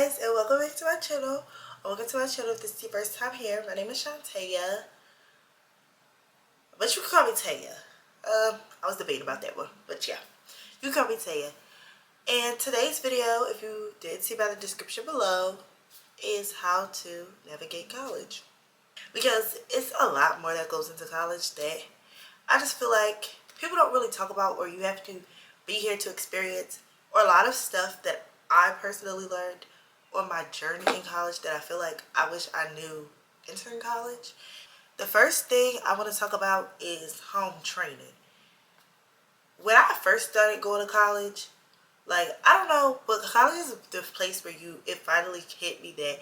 guys, and welcome back to my channel. If this is your first time here, my name is Shantae, but you can call me Taya. I was debating about that one, but yeah, you can call me Taya. And today's video, if you did see by the description below, is how to navigate college. Because it's a lot more that goes into college that I just feel like people don't really talk about, or you have to be here to experience, or a lot of stuff that I personally learned on my journey in college that I feel like I wish I knew entering college. The first thing I want to talk about is home training. When I first started going to college, like, I don't know, but college is the place where it finally hit me that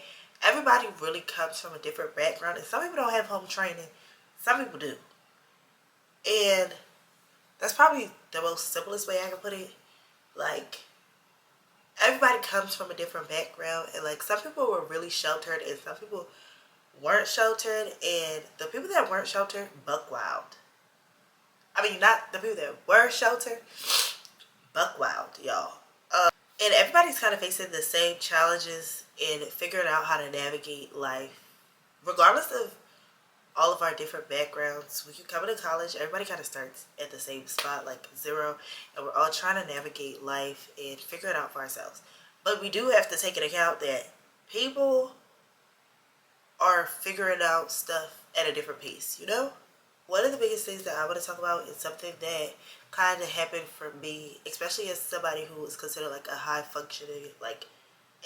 everybody really comes from a different background, and some people don't have home training, some people do. And that's probably the most simplest way I can put it. Like, everybody comes from a different background, and like some people were really sheltered and some people weren't sheltered, and the people that weren't sheltered buck wild. I mean, not the people that were sheltered, buck wild, y'all. And everybody's kind of facing the same challenges in figuring out how to navigate life, regardless of all of our different backgrounds. When you come into college, everybody kind of starts at the same spot, like zero, and we're all trying to navigate life and figure it out for ourselves. But we do have to take into account that people are figuring out stuff at a different pace, you know? One of the biggest things that I want to talk about is something that kind of happened for me, especially as somebody who was considered like a high functioning, like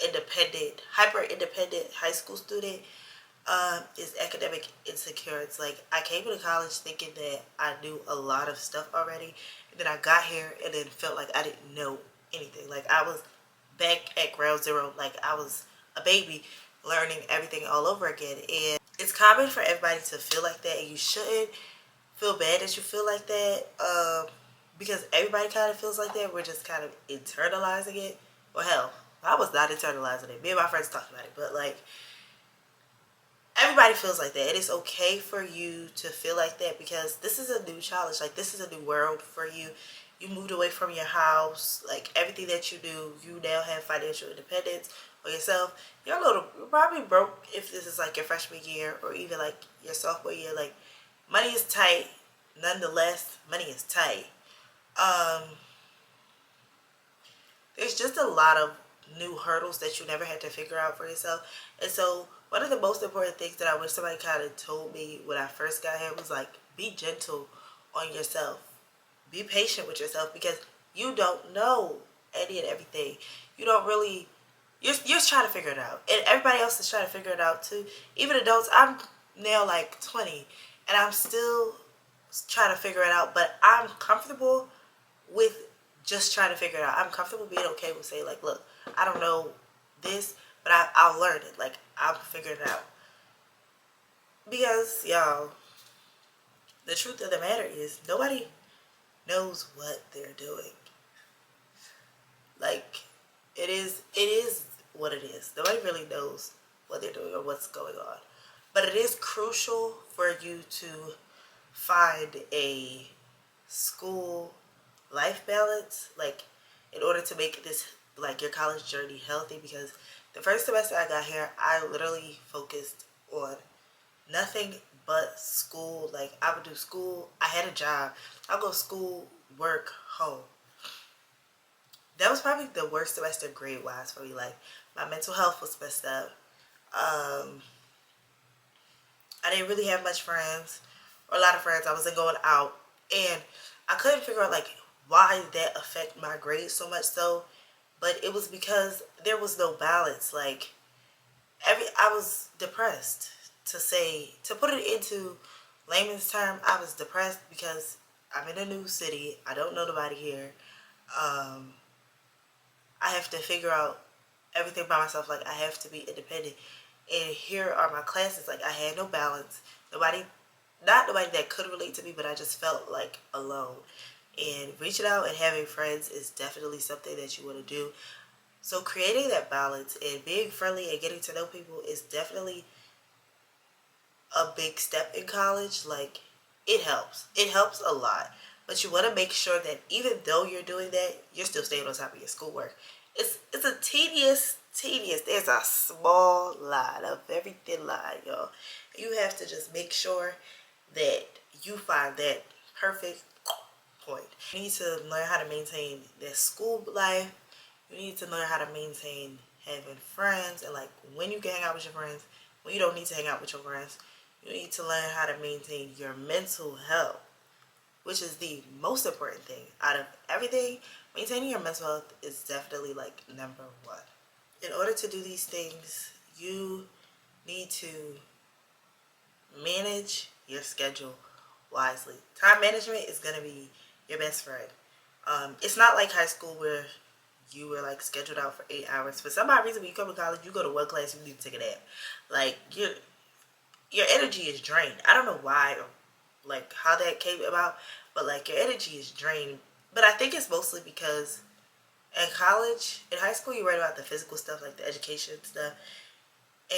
independent, hyper independent high school student. Is academic insecurities. Like, I came into college thinking that I knew a lot of stuff already, and then I got here and then felt like I didn't know anything. Like, I was back at ground zero, like I was a baby learning everything all over again. And it's common for everybody to feel like that, and you shouldn't feel bad that you feel like that, because everybody kind of feels like that. We're just kind of internalizing it. Well, hell, I was not internalizing it. Me and my friends talked about it, but like, everybody feels like that. It is okay for you to feel like that, because this is a new challenge. Like, this is a new world for you. You moved away from your house. Like, everything that you do, you now have financial independence for yourself. You're probably broke if this is like your freshman year or even like your sophomore year. Like, money is tight. Nonetheless, money is tight. There's just a lot of new hurdles that you never had to figure out for yourself. And so one of the most important things that I wish somebody kind of told me when I first got here was like, be gentle on yourself. Be patient with yourself, because you don't know any and everything. You don't really, you're just trying to figure it out. And everybody else is trying to figure it out too. Even adults. I'm now like 20 and I'm still trying to figure it out, but I'm comfortable with just trying to figure it out. I'm comfortable being okay with saying like, look, I don't know this, but I'll learn it. Like, I'll figure it out. Because, y'all, the truth of the matter is nobody knows what they're doing. Like, it is what it is. Nobody really knows what they're doing or what's going on. But it is crucial for you to find a school life balance, like, in order to make this, like, your college journey healthy. Because the first semester I got here, I literally focused on nothing but school. Like, I would do school. I had a job. I'll go school, work, home. That was probably the worst semester grade-wise for me. Like, my mental health was messed up. I didn't really have much friends, or a lot of friends. I wasn't going out, and I couldn't figure out like why did that affect my grades so much so. But it was because there was no balance. Like, I was depressed. To put it into layman's term, I was depressed because I'm in a new city. I don't know nobody here. I have to figure out everything by myself. Like, I have to be independent. And here are my classes. Like, I had no balance. Not nobody that could relate to me, but I just felt like alone. And reaching out and having friends is definitely something that you want to do. So creating that balance and being friendly and getting to know people is definitely a big step in college. Like, it helps. It helps a lot. But you want to make sure that even though you're doing that, you're still staying on top of your schoolwork. It's a tedious tedious. There's a small line, a very thin line, y'all. You have to just make sure that you find that perfect point. You need to learn how to maintain that school life. You need to learn how to maintain having friends and like when you can hang out with your friends, when you don't need to hang out with your friends. You need to learn how to maintain your mental health, which is the most important thing out of everything. Maintaining your mental health is definitely like number one. In order to do these things, you need to manage your schedule wisely. Time management is going to be your best friend. It's not like high school where you were like scheduled out for 8 hours. For some odd reason, when you come to college, you go to one class, you need to take a nap. Like your energy is drained. I don't know why or like how that came about, but like your energy is drained. But I think it's mostly because in college, in high school, you write about the physical stuff, like the education stuff.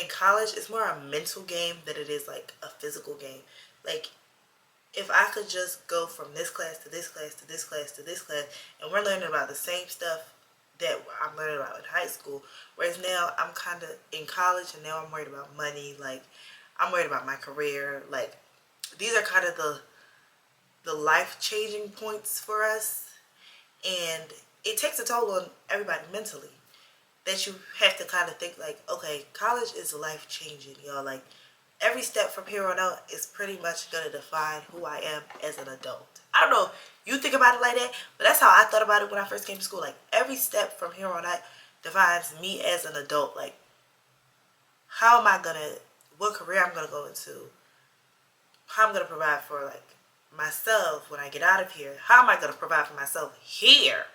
In college, it's more a mental game than it is like a physical game. Like, if I could just go from this class to this class to this class to this class, and we're learning about the same stuff that I'm learning about in high school, whereas now I'm kind of in college and now I'm worried about money, like I'm worried about my career. Like, these are kind of the life-changing points for us, and it takes a toll on everybody mentally, that you have to kind of think like, okay, college is life-changing, y'all. Like, every step from here on out is pretty much going to define who I am as an adult. I don't know if you think about it like that, but that's how I thought about it when I first came to school. Like, every step from here on out defines me as an adult. Like, how am I going to, what career I'm going to go into, how I'm going to provide for, like, myself when I get out of here, how am I going to provide for myself here.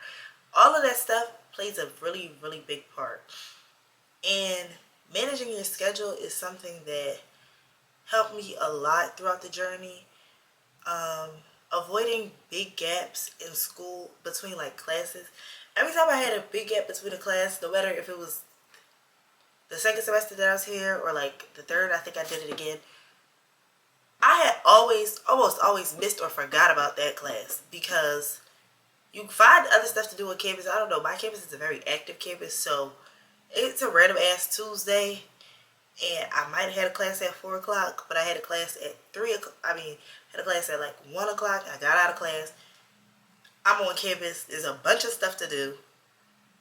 All of that stuff plays a really, really big part. And managing your schedule is something that helped me a lot throughout the journey. Avoiding big gaps in school between like classes. Every time I had a big gap between a class, no matter if it was the second semester that I was here or like the third, I think I did it again, I had almost always missed or forgot about that class because you find other stuff to do on campus. I don't know, my campus is a very active campus, so it's a random ass Tuesday, and I might have had a class at 4 o'clock, but I had a class at 3 o'clock. Had a class at like 1 o'clock. I got out of class. I'm on campus. There's a bunch of stuff to do.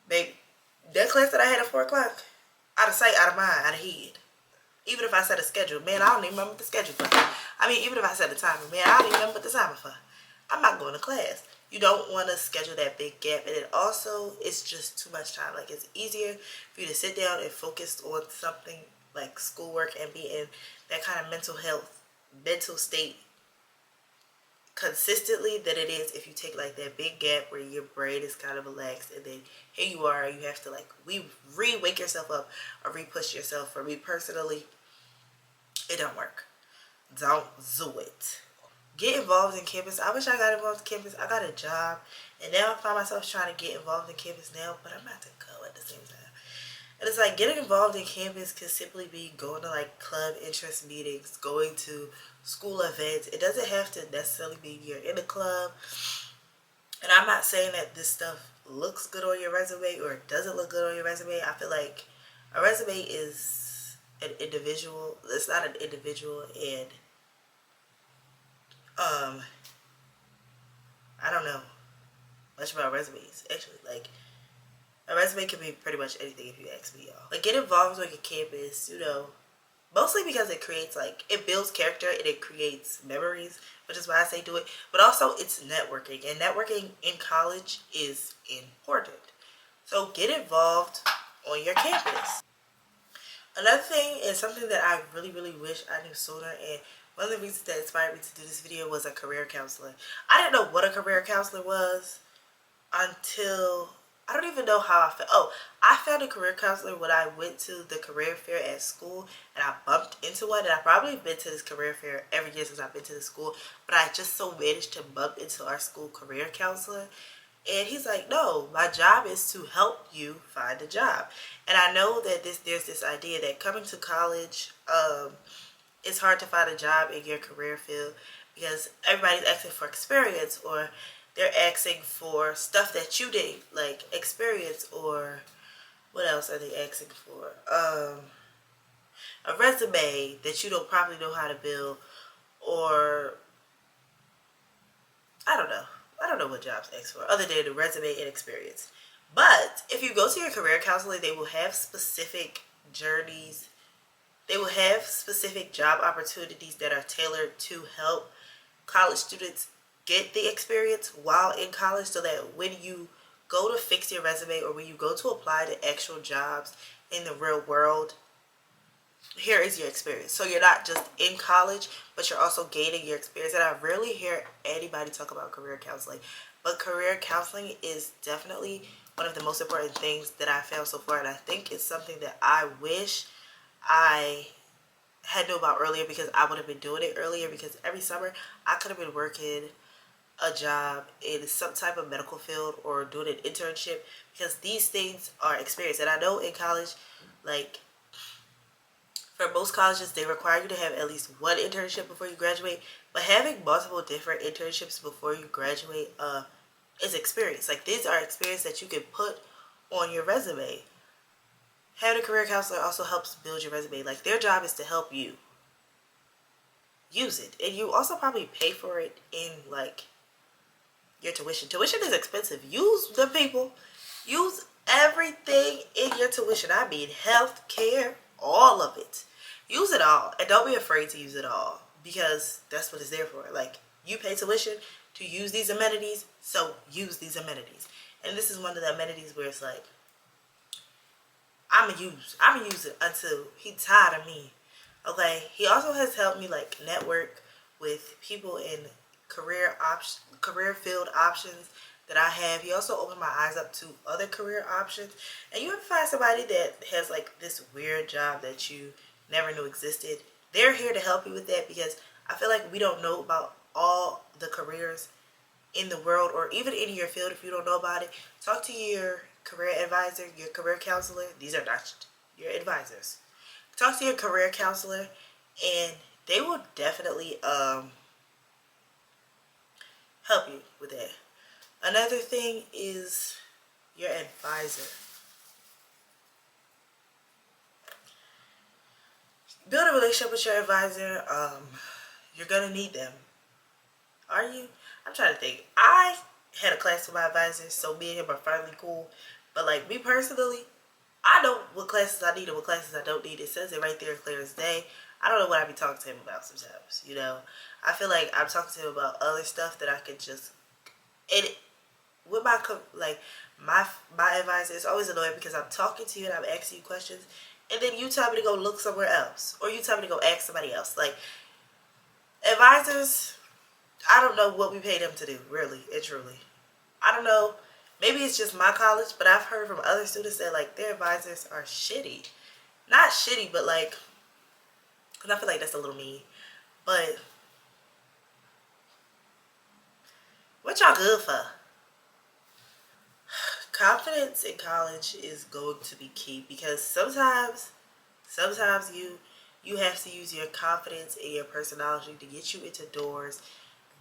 Baby, that class that I had at 4 o'clock, out of sight, out of mind, out of head. Even if I set a schedule, man, I don't even remember the schedule for. Even if I set a timer, man, I don't even remember the timer for. I'm not going to class. You don't want to schedule that big gap, and it also, it's just too much time. Like, it's easier for you to sit down and focus on something like schoolwork and be in that kind of mental state consistently than it is if you take like that big gap where your brain is kind of relaxed and then here you are, you have to like re-wake yourself up or re-push yourself. For me personally, it don't work. Don't do it. Get involved in campus. I wish I got involved in campus. I got a job and now I find myself trying to get involved in campus now, but I'm about to go at the same time. And it's like getting involved in campus can simply be going to like club interest meetings, going to school events. It doesn't have to necessarily be you're in a club. And I'm not saying that this stuff looks good on your resume or it doesn't look good on your resume. I feel like a resume is an individual. It's not an individual, and I don't know much about resumes actually. Like, a resume can be pretty much anything if you ask me, y'all. Like, get involved with your campus, mostly because it creates, like, it builds character and it creates memories, which is why I say do it. But also, it's networking, and networking in college is important. So, get involved on your campus. Another thing is something that I really, really wish I knew sooner, and one of the reasons that inspired me to do this video was a career counselor. I didn't know what a career counselor was until, I don't even know how I felt. Oh, I found a career counselor when I went to the career fair at school, and I bumped into one. And I've probably been to this career fair every year since I've been to the school, but I just so managed to bump into our school career counselor. And he's like, no, my job is to help you find a job. And I know that there's this idea that coming to college, it's hard to find a job in your career field because everybody's asking for experience, or they're asking for stuff that you didn't like experience, or What else are they asking for? A resume that you don't probably know how to build, or I don't know. I don't know what jobs ask for other than the resume and experience. But if you go to your career counseling, they will have specific journeys. They will have specific job opportunities that are tailored to help college students get the experience while in college, so that when you go to fix your resume or when you go to apply to actual jobs in the real world, here is your experience. So you're not just in college, but you're also gaining your experience. And I rarely hear anybody talk about career counseling, but career counseling is definitely one of the most important things that I found so far. And I think it's something that I wish I had known about earlier, because I would have been doing it earlier, because every summer I could have been working a job in some type of medical field or doing an internship, because these things are experience. And I know in college, like, for most colleges, they require you to have at least one internship before you graduate. But having multiple different internships before you graduate is experience. Like, these are experience that you can put on your resume. Having a career counselor also helps build your resume. Like, their job is to help you use it. And you also probably pay for it in, like, your tuition. Tuition is expensive. Use the people. Use everything in your tuition. I mean, health care, all of it. Use it all. And don't be afraid to use it all, because that's what it's there for. Like, you pay tuition to use these amenities, so use these amenities. And this is one of the amenities where it's like, I'm gonna use it until he tired of me. Okay? He also has helped me, like, network with people in career field options that I have. He also opened my eyes up to other career options. And you ever find somebody that has, like, this weird job that you never knew existed? They're here to help you with that, because I feel like we don't know about all the careers in the world, or even in your field. If you don't know about it, talk to your career advisor, your career counselor. These are not your advisors. Talk to your career counselor, and they will definitely help you with that. Another thing is your advisor. Build a relationship with your advisor. You're gonna need them. Are you? I'm trying to think. I had a class with my advisor, so me and him are finally cool. But, like, me personally, I know what classes I need and what classes I don't need. It says it right there, clear as day. I don't know what I be talking to him about sometimes, you know. I feel like I'm talking to him about other stuff that I could just, and with my, like, my advisor, it's always annoying, because I'm talking to you and I'm asking you questions, and then you tell me to go look somewhere else, or you tell me to go ask somebody else. Like, advisors, I don't know what we pay them to do, really and truly. I don't know. Maybe it's just my college, but I've heard from other students that, like, their advisors are shitty. Not shitty, but, like, because I feel like that's a little mean. But what y'all good for? Confidence in college is going to be key, because sometimes you have to use your confidence and your personality to get you into doors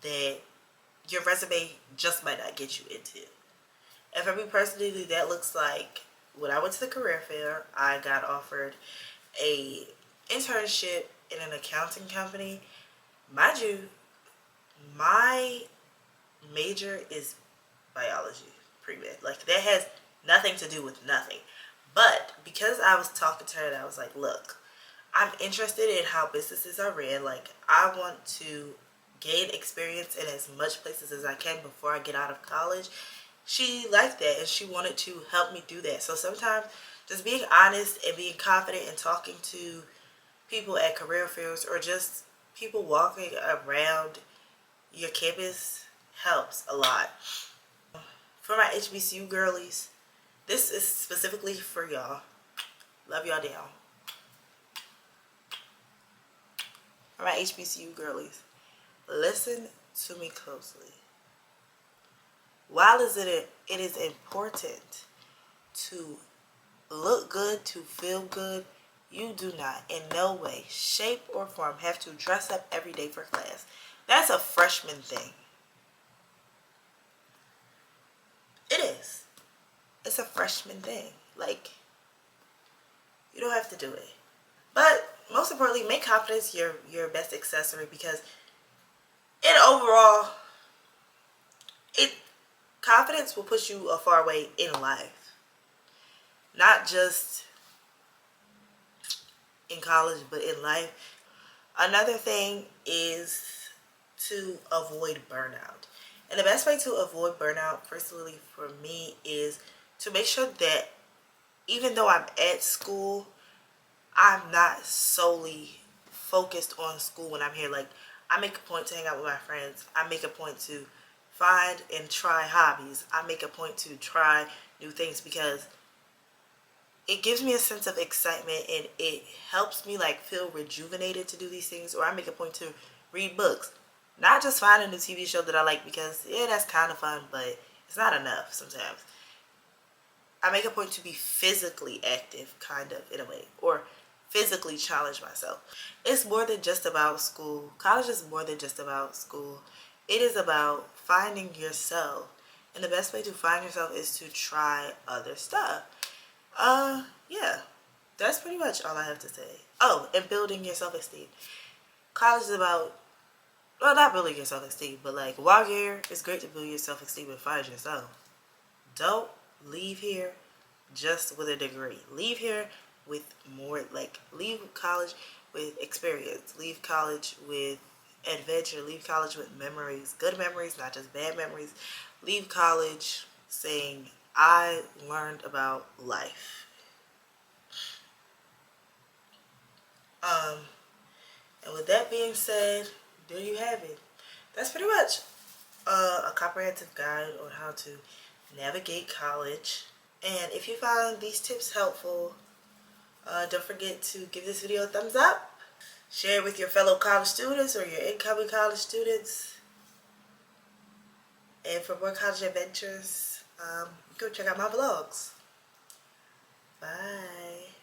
that your resume just might not get you into. And for me personally, that looks like, when I went to the career fair, I got offered a internship in an accounting company. Mind you, my major is biology, pre-med. Like, that has nothing to do with nothing. But because I was talking to her, and I was like, look, I'm interested in how businesses are ran. Like, I want to gain experience in as much places as I can before I get out of college. She liked that, and she wanted to help me do that. So sometimes just being honest and being confident and talking to people at career fairs, or just people walking around your campus, helps a lot. For my HBCU girlies, this is specifically for y'all. Love y'all down. For my HBCU girlies, listen to me closely. While it is important to look good, to feel good, you do not in no way, shape, or form have to dress up every day for class. That's a freshman thing. It is. It's a freshman thing. Like, have to do it. But most importantly, make confidence your best accessory, because in overall, confidence will push you a far way in life. Not just in college, but in life. Another thing is to avoid burnout. And the best way to avoid burnout, personally for me, is to make sure that even though I'm at school, I'm not solely focused on school when I'm here. Like, I make a point to hang out with my friends. I make a point to find and try hobbies. I make a point to try new things, because it gives me a sense of excitement and it helps me like feel rejuvenated to do these things. Or I make a point to read books. Not just find a new TV show that I like, because yeah, that's kind of fun, but it's not enough sometimes. I make a point to be physically active, kind of, in a way, or physically challenge myself. It's more than just about school. College is more than just about school. It is about finding yourself. And the best way to find yourself is to try other stuff. Yeah. That's pretty much all I have to say. Oh, and building your self-esteem. College is about, well, not building your self-esteem, but like, while you're here, it's great to build your self-esteem and find yourself. Don't leave here just with a degree. Leave here with more, like, leave college with experience. Leave college with adventure. Leave college with memories. Good memories, not just bad memories. Leave college saying, I learned about life. And with that being said, there you have it. That's pretty much a comprehensive guide on how to navigate college. And if you found these tips helpful, don't forget to give this video a thumbs up. Share it with your fellow college students or your incoming college students. And for more college adventures, go check out my vlogs. Bye.